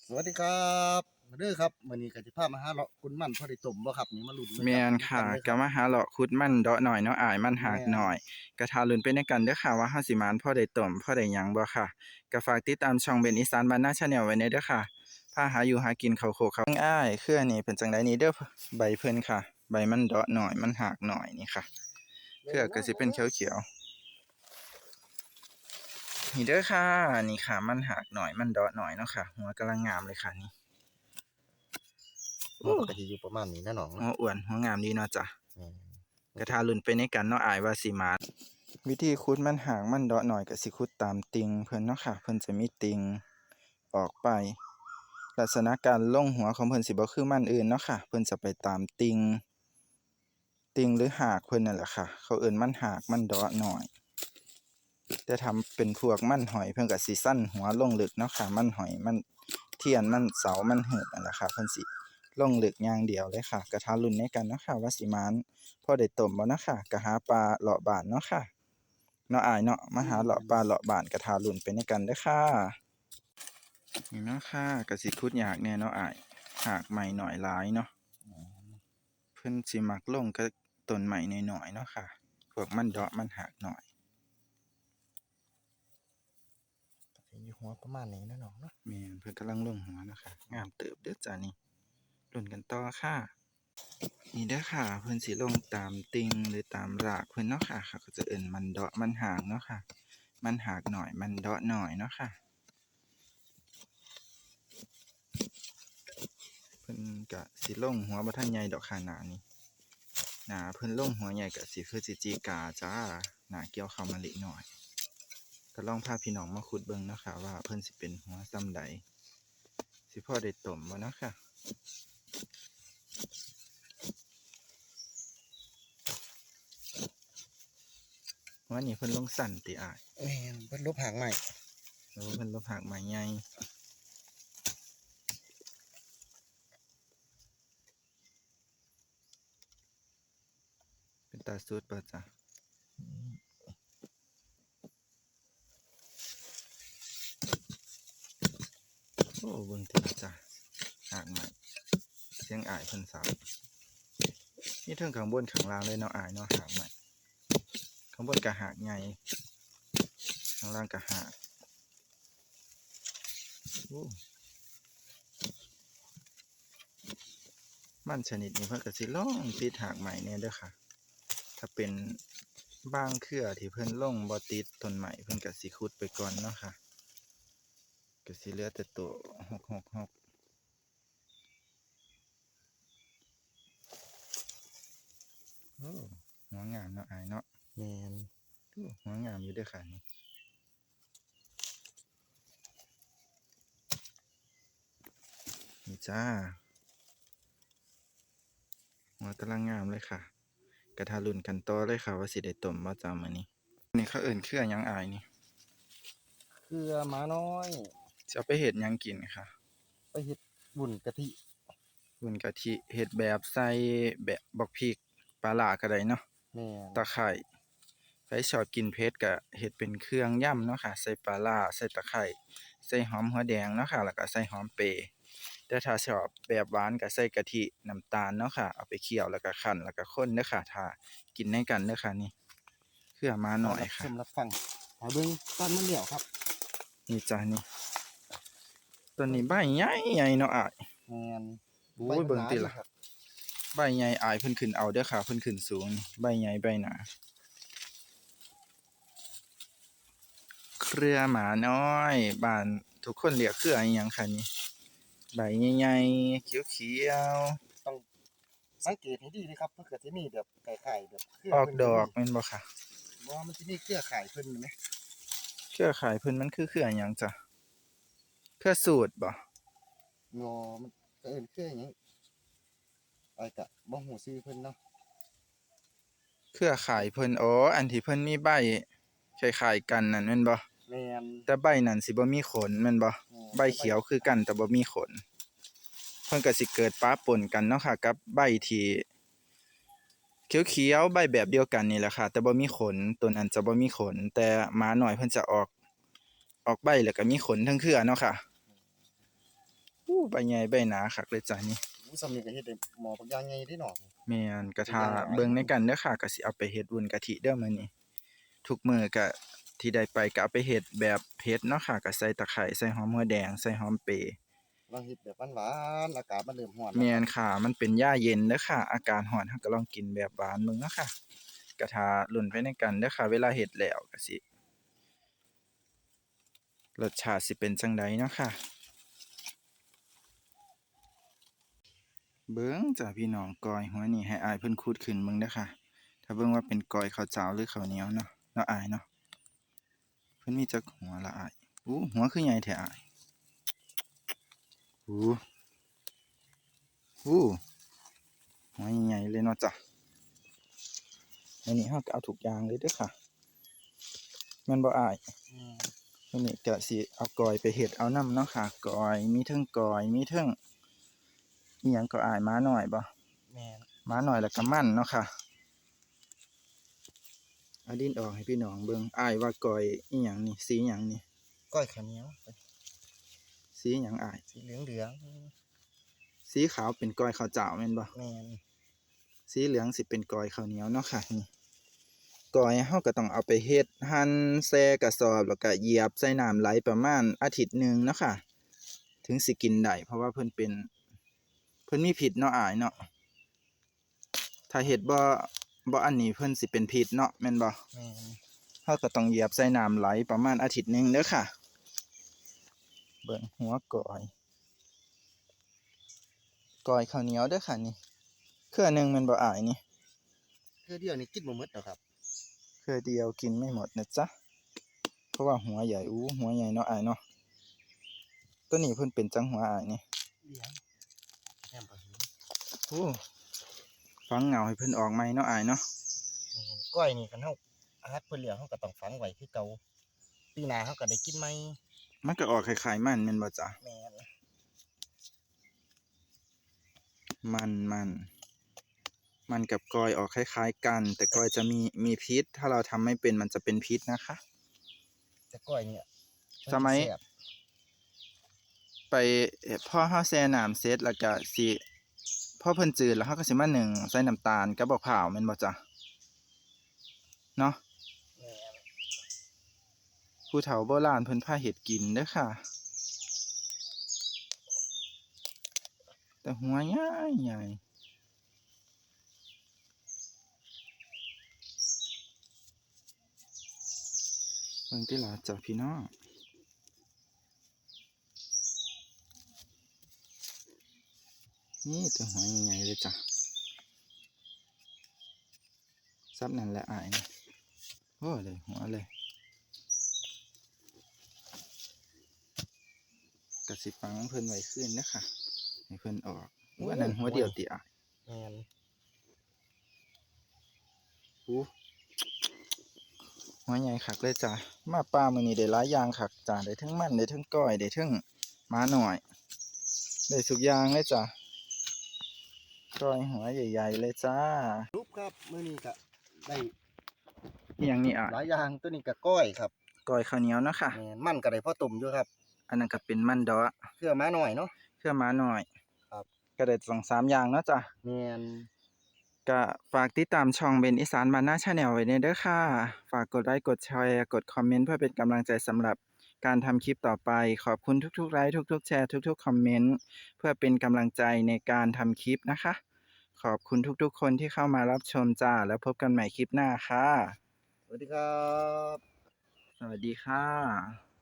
สวัสดีครับมาเด้อครับมื้อนี้ก็สิพามาหาเลาะคุณมันพอได้ต้มบ่ครับนี่มาลุ้นมาแม่จับนค่ะนำกันเด้อครับก็มาหาเลาะขุดมันเดาะหน่อยเนาะอ้ายมันหากแม่นหน่อยก็ท่าลุ้นไปนำกันเด้อค่ะว่าเฮาสิหมานพอได้ต้มพอได้หยังบ่ค่ะก็ฝากติดตามช่องเบนอีสานบ้านนา Channel ไว้ในเด้อค่ะพาหาอยู่หากินข้าวโคกครับอ้ายคืออันนี้เป็นจังไดนี่เด้อใบเพิ่นค่ะใบมันเดาะหน่อยมันหากหน่อยนี่ค่ะเครือก็สิเป็นเขียวๆนี่เด้อค่ะนี่ค่ะมันหากหน่อยมันเดาะหน่อยเนาะค่ะหัวกำลังงามเลยค่ะนี่มันก็สิอยู่ประมาณนี้นะน้องหัเนาะวอ้วนหัวงามดีเนาะจ้ะแม่นก็ท่าลุ้นไปในกันเนาะอ้ายว่าสิหมาน วิธีขุดมันหางมันเดาะหน่อยก็สิขุดตามติ่งเพิ่นเนาะค่ะเพิ่นจะมีติ่งออกไปลักษณะการลงหัวของเพิ่นสิบ่คือมันอื่นเนาะค่ะเพิ่นจะไปตามติ่งหรือหากเพิ่นนั่นแหละค่ะเขาเอิ้นมันหากมันเดาะหน่อยแต่ทำเป็นพวกมันหอยเพิ่นก็สิสั้นหัวลงลึกเนาะค่ะมันหอยมันเทียนมันเสามันเหิดนั่นแหละค่ะเพิ่นสิลงลึกอย่างเดียวเลยค่ะก็ท้าลุ้นในกันเนาะค่ะว่าสิหมานพอได้ต้มบ่เนาะค่ะก็หาปลาเลาะบ้านเนาะค่ะ เนาะอายเนาะมาหาเลาะปลาเลาะบ้านกระทารุ่นไปในกันเด้อค่ะนี่เนาะค่ะก็สิขุดยากแน่เนาะอายหากใหม่หน่อยหลายเนาะเพิ่นสิมักลงกับต้นใหม่น้อยๆเนาะค่ะพวกมันเดาะมันหากหน่อยก็สิอยู่หัวประมาณนี้นะน้องเนาะแม่นเพิ่นกำลังลงหัวเนาะค่ะงามเติบเด้อจ้านี่รุ่นกันต่อค่ะนี่เด้อค่ะเพิ่นสิลงตามติ่งหรือตามรากเพิ่นเนาะค่ะเขาก็จะเอิ้นมันเดาะมันหากเนาะค่ะมันหากหน่อยมันเดาะหน่อยเนาะค่ะ เพิ่นก็สิลงหัวบ่ทันใหญ่ดอกค่ะหน้านี้หน้าเพิ่นลงหัวใหญ่ก็สิพฤศจิกาจ้าหน้าเกี่ยวข้าวมะลิน้อยก็ลองพาพี่น้องมาขุดเบิ่งเนาะค่ะว่าเพิ่นสิเป็นหัวส่ำใดสิพอได้ต้มบ่เนาะค่ะหัวนี้เพิ่นลงสั้นติอ้ายแม่นเพิ่นลบหางใหม่โอ้เพิ่นลงหากไม้ใหญ่เป็นตาสุดบ่จ้ะโอ้เบิ่งติล่ะจ้ะหากไม้เสียงอ้ายเพิ่นสาบมีเทิงข้างบนข้างล่างเลยเนาะอ้ายเนาะหากไม้ข้างบนก็หากใหญ่ข้างล่างก็หากโอ้ มันชนิดนี้เพิ่นก็สิลงติดหากใหม่แน่เด้อค่ะถ้าเป็นบางเครือที่เพิ่นลงบ่ติดต้นใหม่เพิ่นก็สิขุดไปก่อนเนาะค่ะก็สิเหลือแต่ตัว666โอ้หัวงามเนาะอายเนาะแม่นโอ้หัวงามอยู่เด้อค่ะนี่นี่จ้าหัวกำลังงามเลยค่ะกระทารุ่นกันต่อเลยค่ะว่าสิได้ต้มบ่จ้ามื้อนี้นี่เขาเอิ้นเครือหยังอายนี่เกลือหมาน้อยสิเอาไปเฮ็ดหยังกินค่ะ ไปเฮ็ดบุญกะทิวุ้นกะทิเฮ็ดแบบใส่แบบบักพริกปลาร้าก็ได้เนาะแม่นตะไคร้ใครชอบกินเผ็ดก็เฮ็ดเป็นเครื่องยำเนาะค่ะใส่ปลาร้าใส่ตะไคร้ใส่หอมหัวแดงเนาะค่ะแล้วก็ใส่หอมเปรย์แต่ถ้าชอบแบบหวานก็ใส่กะทิน้ำตาลเนาะค่ะเอาไปเคี่ยวแล้วก็คั่นแล้วก็คนเด้อค่ะถ้ากินในกันเด้อค่ะนี่เครือมาหน่อยรับชค่ะมรับฟังเอาเบิ่งตอนมันเลี้ยวครับนี่จ้ะนี่ต้นนี้ใบใหญ่ๆเนาะอ้ายแม่นโอ้ยเบิ่งติล่ะ ครับใบใหญ่อายเพิ่นขึ้นเอาเด้อค่ะเพิ่นขึ้นสูงนี่ใบใหญ่ใบหนาเครือหมาน้อยบ้านทุกคนเรียกเครืออิหยังคะนี่ใบใหญ่ๆเขียวต้องสังเกตให้ดีเลยครับมันก็สิมีแบบไข่ๆแบบเครือๆออกเพิ่นดอก็มีกแม่นบ่ค่ะบ่มันสิมีเครือข่ายเพิ่นเห็นไหมเครือข่ายเพิ่นมันคือเครืออิหยังจ้ะเครือสูตรบ่งอมันก็เอิ้นเครือหยังอ้ายก็บ่ฮู้ชื่อเพิ่นเนาะเครือข่ายเพิ่นอ๋ออันที่เพิ่นมีใบคล้ายๆกันนั่นแม่นบ่แม่นแต่ใบนั้นสิบ่มีขนแม่นบ่ใบเขียวคือกันแต่บ่มีขนเพิ่นก็สิเกิดปะปนกันเนาะค่ะกับใบที่เขียวๆใบแบบเดียวกันนี่แหละค่ะแต่บ่มีขนตัวนั้นจะบ่มีขนแต่หมาน้อยเพิ่นจะออกใบแล้วก็มีขนทั้งเครือเนาะค่ะ ใบใหญ่ใบหนาคักเลยจ้ะนี่ อู้สำนีก็เฮ็ดได้หม้อบักอย่างใหญ่เด้เนาะ แม่นกะทาเป็นอย่างหลาย เบิ่งในกันเด้อค่ะก็สิเอาไปเฮ็ดวุ้นกะทิเด้อมื้อนี้ทุกมื้อก็ที่ได้ไปก็เอาไปเฮ็ดแบบเผ็ดเนาะค่ะก็ใส่ตะไคร้ใส่หอมหัวแดงใส่หอมเปย์ ลองเฮ็ดแบบหวานๆอากาศมันเริ่มร้อนแล้ว แม่ ครั น บ ค่ะมันเป็นยาเย็นเด้อค่ะอากาศร้อนเราก็ลองกินแบบหวานเบิ่งเนาะค่ะก็ท่าลุ้นไปในกันเด้อค่ะเวลาเฮ็ดแล้วก็สิรสชาติสิเป็นจั่งใดเนาะค่ะเบิ่งจ้ะพี่น้องก้อยหัวนี่ให้อ้ายเพิ่นขูดขึ้นเบิ่งเด้อค่ะถ้าเบิ่งว่าเป็นก้อยข้าวเจ้าหรือข้าวเหนียวเนาะอ้ายเนาะเพิ่นมีจักหัวละอ้ายหัวคือใหญ่แท้อ้ายอู้หัวใหญ่ๆเลยเนาะจ้ะอันนี้เราก็เอาทุกอย่างเลยเด้อค่ะแม่นบ่อ้ายอันนี้ก็สิเอาก้อยไปเฮ็ดเอานำเนาะค่ะก้อยมีเทิงก้อยมีเทิงอิหยังก็อ้ายม้าน้อยบ่ แม่น ม้าน้อยแล้วก็มันเนาะค่ะเอาดินออกให้พี่น้องเบิ่งอ้ายว่าก้อยอิหยังนี่สีหยังนี่ ก้อยข้าวเหนียว สีหยังอ้าย สีเหลือง สีขาวเป็นก้อยข้าวเจ้าแม่นบ่ ๆแม่น สีเหลืองสิเป็นก้อยข้าวเหนียวเนาะค่ะนี่ก้อยเฮาก็ต้องเอาไปเฮ็ดหั่นแส่กระสอบแล้วก็เหยียบใส่น้ำไหลประมาณอาทิตย์หนึ่งเนาะค่ะถึงสิกินได้เพราะว่าเพิ่นมีพิษเนาะอ้ายเนาะถ้าเฮ็ดบ่อันนี้เพิ่นสิเป็นพิษเนาะแม่นบ่ แม่น เฮาก็ต้องเหยียบใส่น้ำไหลประมาณอาทิตย์หนึงเด้อค่ะเบิ่งหัวก้อยข้าวเหนียวเด้อค่ะนี่เครือหนึงแม่นบ่อ้ายนี่ เทื่อเดียวนี่กินบ่หมดดอกครับ เครือเดียวกินไม่หมดนะจ๊ะเพราะว่าหัวใหญ่หัวใหญ่เนาะอ้ายเนาะตัวนี้เพิ่นเป็นจังหัวอ้ายนี่ เหลืองแม่นบ่เห็น ฟังเหงาให้เพิ่นออกใหม่เนาะอ้ายเนาะ แม่นก้อยนี่คันเฮาอาหารเพิ่นเหลืองเฮาก็ต้องฝังไว้คือเก่าปีหน้าเฮาก็ได้กินใหม่ มันก็ออกคล้ายๆมันแม่นบ่จ๊ะ แม่น มันกับกอยออกคล้ายๆกัน แต่กอยจะมีพิษถ้าเราทำไม่เป็นมันจะเป็นพิษนะคะ แต่ก้อยเนี่ยน สมัย แซ่บ ไปพอเฮาแช่น้ำเสร็จแล้วก็สิพอเพิ่นจืดแล้วเฮาก็สิมานึ่งใส่น้ำตาลกับบักพร้าวแม่นบ่จ๊ะเนาะ แม่น ผู้เฒ่าโบราณเพิ่นพาเฮ็ดกินเด้อค่ะ แต่หัวใหญ่เบิ่งติล่ะจ้ะพี่น้องนี่แต่หัวใหญ่ๆเลยจ้ะซับนั่นแหละอ้ายนี่เลยหัวเลยก็สิฝังเพิ่นไว้คืนเด้อค่ะให้เพิ่นออกอันนั้นหัวเดียวติอ้าย แม่น หัวใหญ่คักเลยจ้ะมาป่ามื้อนี้ได้หลายอย่างคักจ้ะได้ทั้งมันได้ทั้งก้อยได้ทั้งหมาน้อยได้ทุกอย่างเลยจ้ะก้อยหัวใหญ่ๆเลยจ้า รูปครับมื้อนี้ก็ได้ อีหยังนี่อ่ะ หลายอย่างตัวนี้ก็ก้อยครับ ก้อยข้าวเหนียวเนาะค่ะ แม่นมันก็ได้พอต้มอยู่ครับ อันนั้นก็เป็นมันดอก เครือม้าน้อยเนาะ เครือหมาน้อย ครับ ก็ได้2-3อย่างเนาะจ้ะ แม่น ก็ฝากติดตามช่องเบนอีสานบ้านนาชาแนลไว้เด้อค่ะฝากกดไลค์กดแชร์กดคอมเมนต์เพื่อเป็นกำลังใจสำหรับการทำคลิปต่อไปขอบคุณทุกๆไลค์ทุกๆแชร์ทุกๆคอมเมนต์เพื่อเป็นกำลังใจในการทำคลิปนะคะขอบคุณทุกๆคนที่เข้ามารับชมจ้าแล้วพบกันใหม่คลิปหน้าค่ะ สวัสดีครับ สวัสดีค่ะ